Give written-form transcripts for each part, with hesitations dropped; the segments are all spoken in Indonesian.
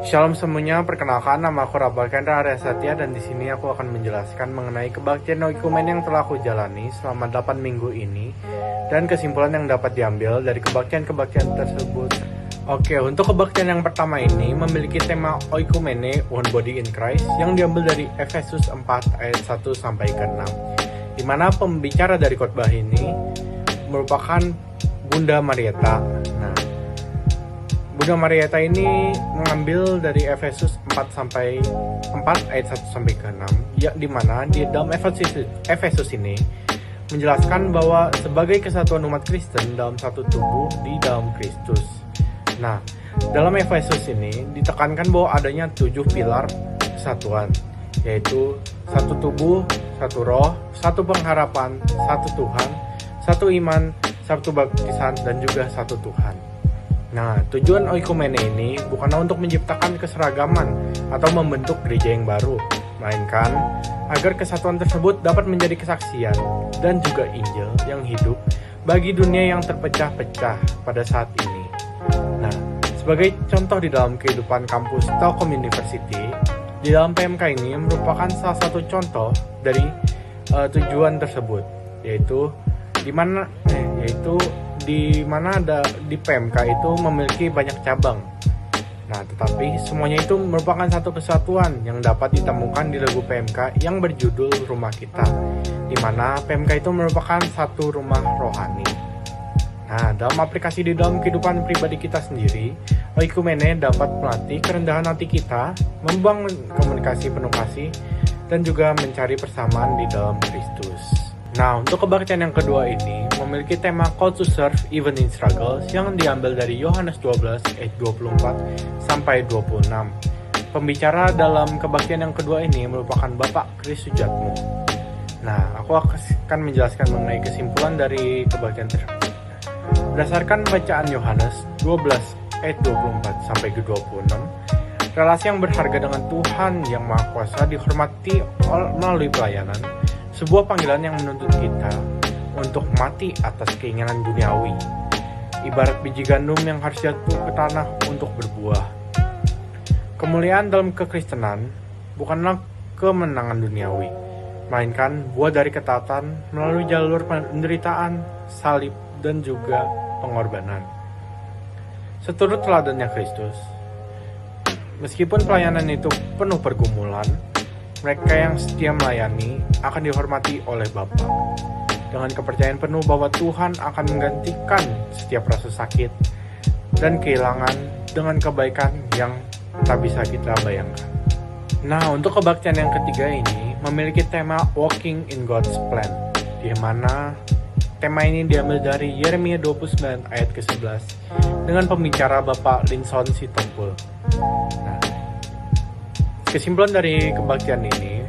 Shalom semuanya, perkenalkan nama aku Rabal Kendra Arya Satya dan di sini aku akan menjelaskan mengenai kebaktian oikumen yang telah aku jalani selama 8 minggu ini dan kesimpulan yang dapat diambil dari kebaktian-kebaktian tersebut. Oke, untuk kebaktian yang pertama ini memiliki tema oikumene, one body in Christ, yang diambil dari Efesus 4 ayat 1 sampai ke 6. Di mana pembicara dari khotbah ini merupakan Bunda Marieta. Bunda Marieta ini mengambil dari Efesus 4 ayat 1 sampai ke 6, ya, di mana di dalam Efesus ini menjelaskan bahwa sebagai kesatuan umat Kristen dalam satu tubuh di dalam Kristus. Nah, dalam Efesus ini ditekankan bahwa adanya 7 pilar kesatuan, yaitu satu tubuh, satu roh, satu pengharapan, satu Tuhan, satu iman, satu baptisan, dan juga satu Tuhan. Nah, tujuan oikumene ini bukanlah untuk menciptakan keseragaman atau membentuk gereja yang baru, melainkan agar kesatuan tersebut dapat menjadi kesaksian dan juga Injil yang hidup bagi dunia yang terpecah-pecah pada saat ini. Nah, sebagai contoh di dalam kehidupan kampus Telkom University, di dalam PMK ini merupakan salah satu contoh dari tujuan tersebut, yaitu di mana ada di PMK itu memiliki banyak cabang. Nah, tetapi semuanya itu merupakan satu kesatuan yang dapat ditemukan di logo PMK yang berjudul Rumah Kita, di mana PMK itu merupakan satu rumah rohani. Nah, dalam aplikasi di dalam kehidupan pribadi kita sendiri, oikumene dapat melatih kerendahan hati kita, membangun komunikasi penuh kasih, dan juga mencari persamaan di dalam Kristus. Nah, untuk kebaktian yang kedua ini memiliki tema Call to Serve Even in Struggles yang diambil dari Yohanes 12 ayat 24 sampai 26. Pembicara dalam kebaktian yang kedua ini merupakan Bapak Kris Sujatmo. Nah, aku akan menjelaskan mengenai kesimpulan dari kebaktian tersebut. Berdasarkan bacaan Yohanes 12 ayat 24 sampai ke 26, relasi yang berharga dengan Tuhan yang Maha Kuasa dihormati melalui pelayanan, sebuah panggilan yang menuntut kita untuk mati atas keinginan duniawi, ibarat biji gandum yang harus jatuh ke tanah untuk berbuah. Kemuliaan dalam kekristenan bukanlah kemenangan duniawi, melainkan buah dari ketaatan melalui jalur penderitaan, salib, dan juga pengorbanan. Seturut teladannya Kristus, meskipun pelayanan itu penuh pergumulan, mereka yang setia melayani akan dihormati oleh Bapa dengan kepercayaan penuh bahwa Tuhan akan menggantikan setiap rasa sakit dan kehilangan dengan kebaikan yang tak bisa kita bayangkan. Nah, untuk kebaktian yang ketiga ini memiliki tema Walking in God's Plan, di mana tema ini diambil dari Yeremia 29 ayat ke-11 dengan pembicara Bapak Linson Sitompul. Nah, kesimpulan dari kebaktian ini,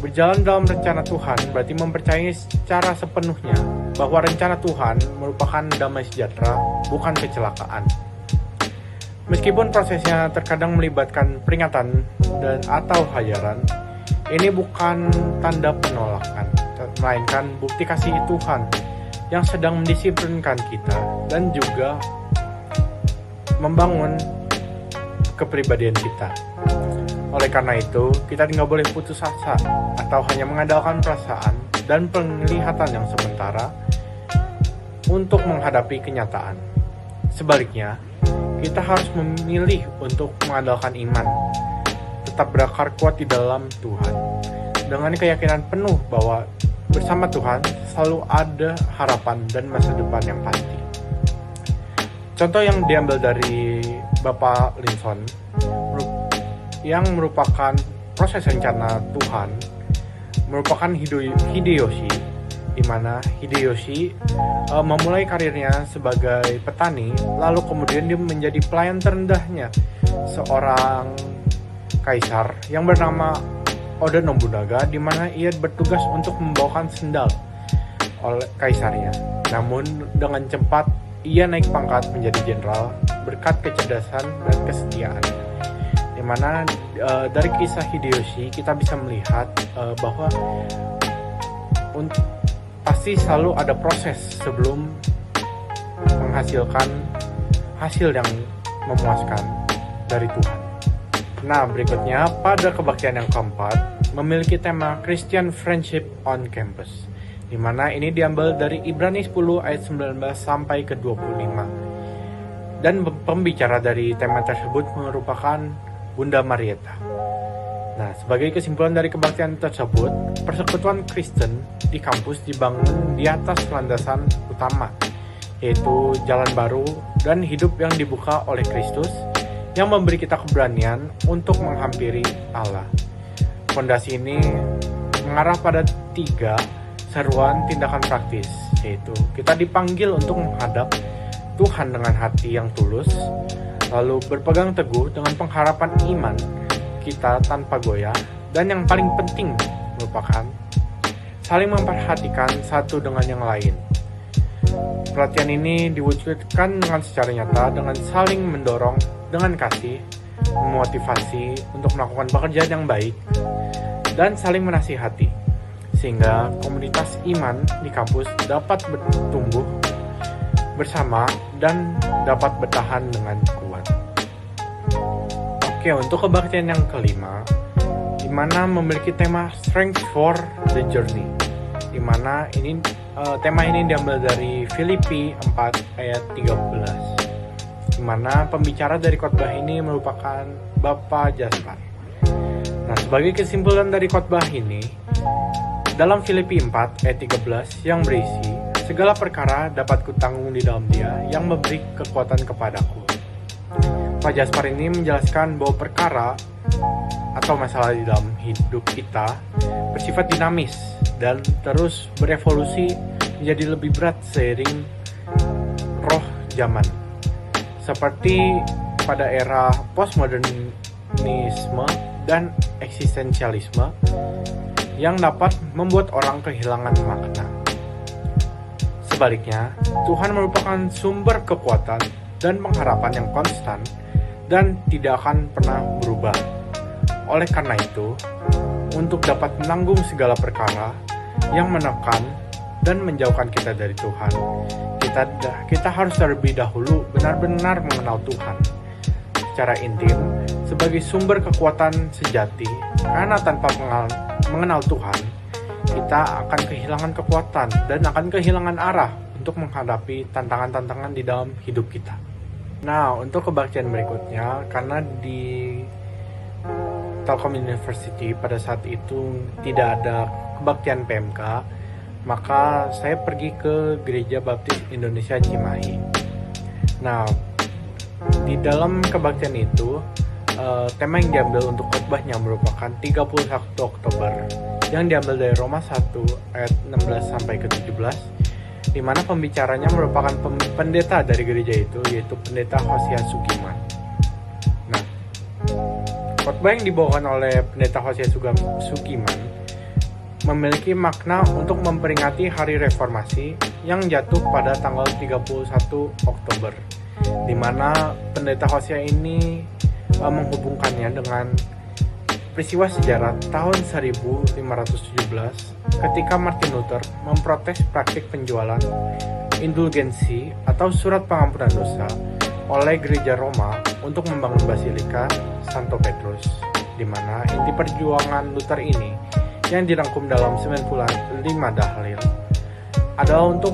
berjalan dalam rencana Tuhan berarti mempercayai secara sepenuhnya bahwa rencana Tuhan merupakan damai sejahtera, bukan kecelakaan. Meskipun prosesnya terkadang melibatkan peringatan dan atau hajaran, ini bukan tanda penolakan, melainkan bukti kasih Tuhan yang sedang mendisiplinkan kita dan juga membangun kepribadian kita. Oleh karena itu, kita tidak boleh putus asa atau hanya mengandalkan perasaan dan penglihatan yang sementara untuk menghadapi kenyataan. Sebaliknya, kita harus memilih untuk mengandalkan iman, tetap berakar kuat di dalam Tuhan, dengan keyakinan penuh bahwa bersama Tuhan selalu ada harapan dan masa depan yang pasti. Contoh yang diambil dari Bapak Linson yang merupakan proses rencana Tuhan merupakan Hideyoshi, di mana Hideyoshi memulai karirnya sebagai petani, lalu kemudian dia menjadi pelayan terendahnya seorang kaisar yang bernama Oda Nobunaga, di mana ia bertugas untuk membawakan sendal oleh kaisarnya. Namun dengan cepat ia naik pangkat menjadi jenderal berkat kecerdasan dan kesetiaannya. Dimana dari kisah Hideyoshi kita bisa melihat bahwa pasti selalu ada proses sebelum menghasilkan hasil yang memuaskan. dari Tuhan. Nah, berikutnya pada kebaktian yang keempat memiliki tema Christian Friendship on Campus, di mana ini diambil dari Ibrani 10 ayat 19 sampai ke 25. Dan pembicara dari tema tersebut merupakan Bunda Marieta. Nah, sebagai kesimpulan dari kebaktian tersebut, persekutuan Kristen di kampus dibangun di atas landasan utama, yaitu jalan baru dan hidup yang dibuka oleh Kristus, yang memberi kita keberanian untuk menghampiri Allah. Fondasi ini mengarah pada 3 seruan tindakan praktis, yaitu kita dipanggil untuk menghadap Tuhan dengan hati yang tulus, lalu berpegang teguh dengan pengharapan iman kita tanpa goyah, dan yang paling penting merupakan saling memperhatikan satu dengan yang lain. Pelatihan ini diwujudkan dengan secara nyata dengan saling mendorong dengan kasih, memotivasi untuk melakukan pekerjaan yang baik, dan saling menasihati, sehingga komunitas iman di kampus dapat bertumbuh bersama dan dapat bertahan dengan kuat. Oke, untuk kebaktian yang kelima, di mana memiliki tema Strength for the Journey, di mana ini tema ini diambil dari Filipi 4 ayat 13, di mana pembicara dari khotbah ini merupakan Bapak Jaspar. Nah, sebagai kesimpulan dari khotbah ini, dalam Filipi 4 ayat 13 yang berisi, segala perkara dapat kutanggung di dalam Dia yang memberi kekuatan kepadaku. Pak Jaspar ini menjelaskan bahwa perkara atau masalah di dalam hidup kita bersifat dinamis dan terus berevolusi menjadi lebih berat seiring roh zaman. Seperti pada era postmodernisme dan eksistensialisme yang dapat membuat orang kehilangan makna. Sebaliknya, Tuhan merupakan sumber kekuatan dan pengharapan yang konstan dan tidak akan pernah berubah. Oleh karena itu, untuk dapat menanggung segala perkara yang menekan dan menjauhkan kita dari Tuhan, kita harus terlebih dahulu benar-benar mengenal Tuhan secara intim sebagai sumber kekuatan sejati, karena tanpa mengenal Tuhan, kita akan kehilangan kekuatan dan akan kehilangan arah untuk menghadapi tantangan-tantangan di dalam hidup kita. Nah, untuk kebaktian berikutnya, karena di Telkom University pada saat itu tidak ada kebaktian PMK, maka saya pergi ke Gereja Baptis Indonesia Cimahi. Nah, di dalam kebaktian itu, tema yang diambil untuk khotbahnya merupakan 31 Oktober yang diambil dari Roma 1 ayat 16 sampai ke 17, di mana pembicaranya merupakan pendeta dari gereja itu, yaitu Pendeta Hosea Sugiman. Nah, khotbah yang dibawakan oleh Pendeta Hosea Sugiman memiliki makna untuk memperingati Hari Reformasi yang jatuh pada tanggal 31 Oktober, di mana Pendeta Hosea ini menghubungkannya dengan peristiwa sejarah tahun 1517 ketika Martin Luther memprotes praktik penjualan indulgensi atau surat pengampunan dosa oleh Gereja Roma untuk membangun Basilika Santo Petrus, di mana inti perjuangan Luther ini yang dirangkum dalam 95 dalil adalah untuk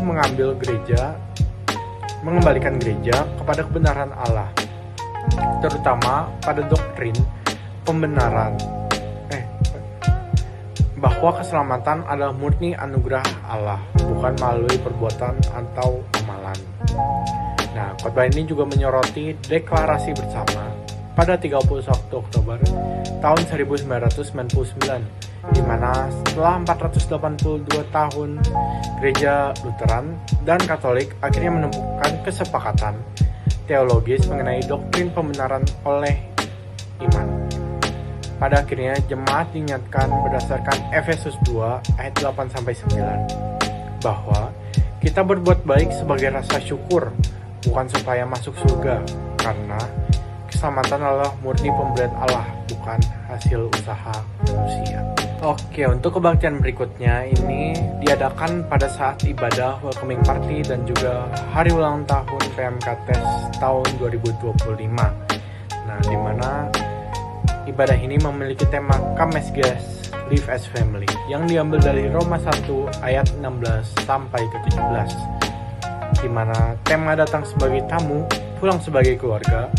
mengembalikan gereja kepada kebenaran Allah, terutama pada doktrin pembenaran bahwa keselamatan adalah murni anugerah Allah, bukan melalui perbuatan atau amalan. Nah, khotbah ini juga menyoroti deklarasi bersama pada 31 Oktober tahun 1999, di mana setelah 482 tahun Gereja Lutheran dan Katolik akhirnya menemukan kesepakatan teologis mengenai doktrin pembenaran oleh iman. Pada akhirnya jemaat diingatkan berdasarkan Efesus 2 ayat 8-9 bahwa kita berbuat baik sebagai rasa syukur, bukan supaya masuk surga, karena keselamatan adalah murni pemberian Allah, bukan hasil usaha manusia. Oke, untuk kebaktian berikutnya ini diadakan pada saat ibadah welcoming party dan juga hari ulang tahun PMK Tes tahun 2025. Nah, di mana ibadah ini memiliki tema Come as Guests, Live as Family yang diambil dari Roma 1 ayat 16 sampai ke 17, di mana tema datang sebagai tamu, pulang sebagai keluarga,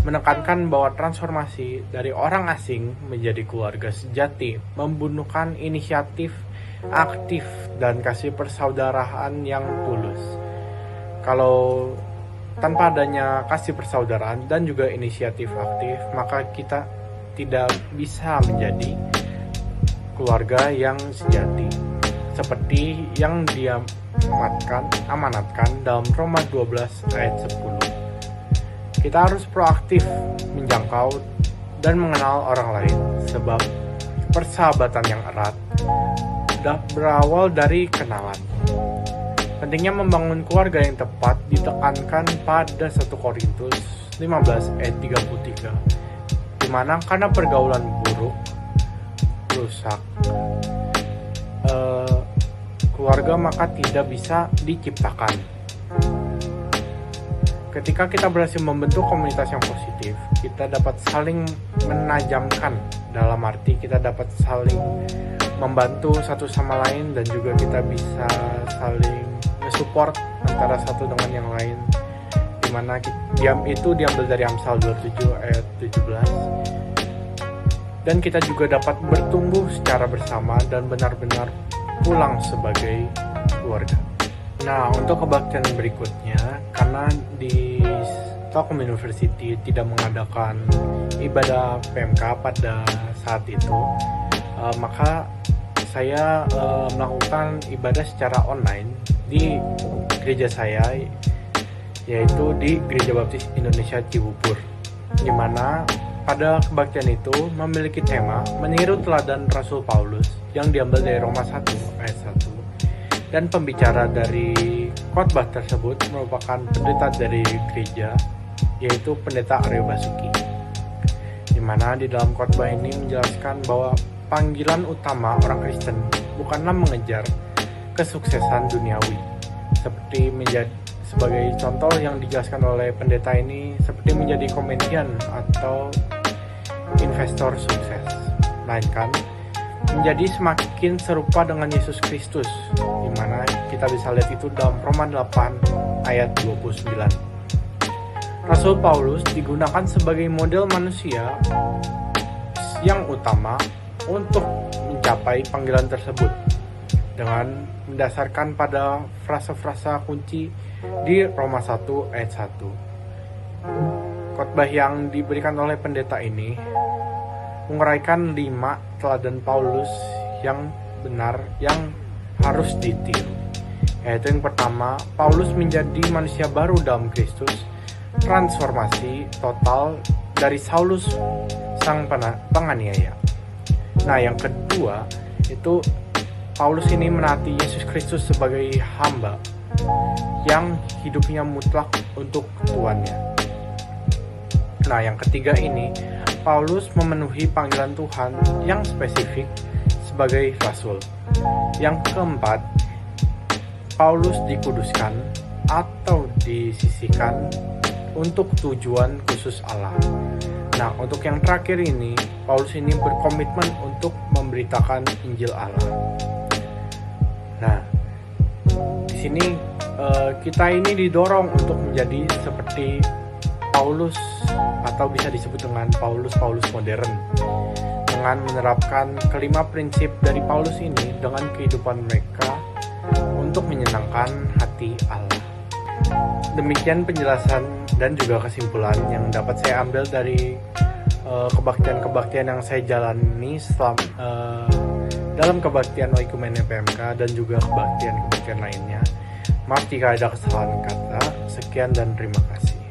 menekankan bahwa transformasi dari orang asing menjadi keluarga sejati membutuhkan inisiatif aktif dan kasih persaudaraan yang tulus. Kalau tanpa adanya kasih persaudaraan dan juga inisiatif aktif, maka kita tidak bisa menjadi keluarga yang sejati, seperti yang dia amanatkan dalam Roma 12 ayat 10. Kita harus proaktif menjangkau dan mengenal orang lain, sebab persahabatan yang erat berawal dari kenalan. Pentingnya membangun keluarga yang tepat ditekankan pada 1 Korintus 15 ayat 33, di mana karena pergaulan buruk rusak keluarga maka tidak bisa diciptakan. Ketika kita berhasil membentuk komunitas yang positif, kita dapat saling menajamkan, dalam arti kita dapat saling membantu satu sama lain dan juga kita bisa saling support antara satu dengan yang lain, dimana itu diambil dari Amsal 27 ayat 17. Dan kita juga dapat bertumbuh secara bersama dan benar-benar pulang sebagai keluarga. Nah, untuk kebaktian berikutnya, karena di Stockholm University tidak mengadakan ibadah PMK pada saat itu, maka saya melakukan ibadah secara online di gereja saya, yaitu di Gereja Baptis Indonesia Cibubur, di mana pada kebaktian itu memiliki tema meniru teladan Rasul Paulus yang diambil dari Roma 1 ayat 1, dan pembicara dari khotbah tersebut merupakan pendeta dari gereja, yaitu Pendeta Aryo Basuki, di mana di dalam khotbah ini menjelaskan bahwa panggilan utama orang Kristen bukanlah mengejar kesuksesan duniawi, seperti sebagai contoh yang dijelaskan oleh pendeta ini, seperti menjadi komedian atau investor sukses, melainkan menjadi semakin serupa dengan Yesus Kristus, di mana kita bisa lihat itu dalam Roma 8 ayat 29. Rasul Paulus digunakan sebagai model manusia yang utama untuk mencapai panggilan tersebut dengan mendasarkan pada frasa-frasa kunci di Roma 1 ayat 1. Khotbah yang diberikan oleh pendeta ini menguraikan 5 teladan Paulus yang benar yang harus ditiru. Yaitu yang pertama, Paulus menjadi manusia baru dalam Kristus, transformasi total dari Saulus sang penganiaya. Nah, yang kedua itu Paulus ini menaati Yesus Kristus sebagai hamba yang hidupnya mutlak untuk tuannya. Nah, yang ketiga ini Paulus memenuhi panggilan Tuhan yang spesifik sebagai rasul. Yang keempat, Paulus dikuduskan atau disisihkan untuk tujuan khusus Allah. Nah, untuk yang terakhir ini, Paulus ini berkomitmen untuk memberitakan Injil Allah. Nah, di sini kita ini didorong untuk menjadi seperti Paulus, atau bisa disebut dengan Paulus modern, dengan menerapkan kelima prinsip dari Paulus ini dengan kehidupan mereka untuk menyenangkan hati Allah. Demikian penjelasan dan juga kesimpulan yang dapat saya ambil dari kebaktian-kebaktian yang saya jalani dalam kebaktian Oikumene PMK dan juga kebaktian-kebaktian lainnya. Maaf jika ada kesalahan kata. Sekian dan terima kasih.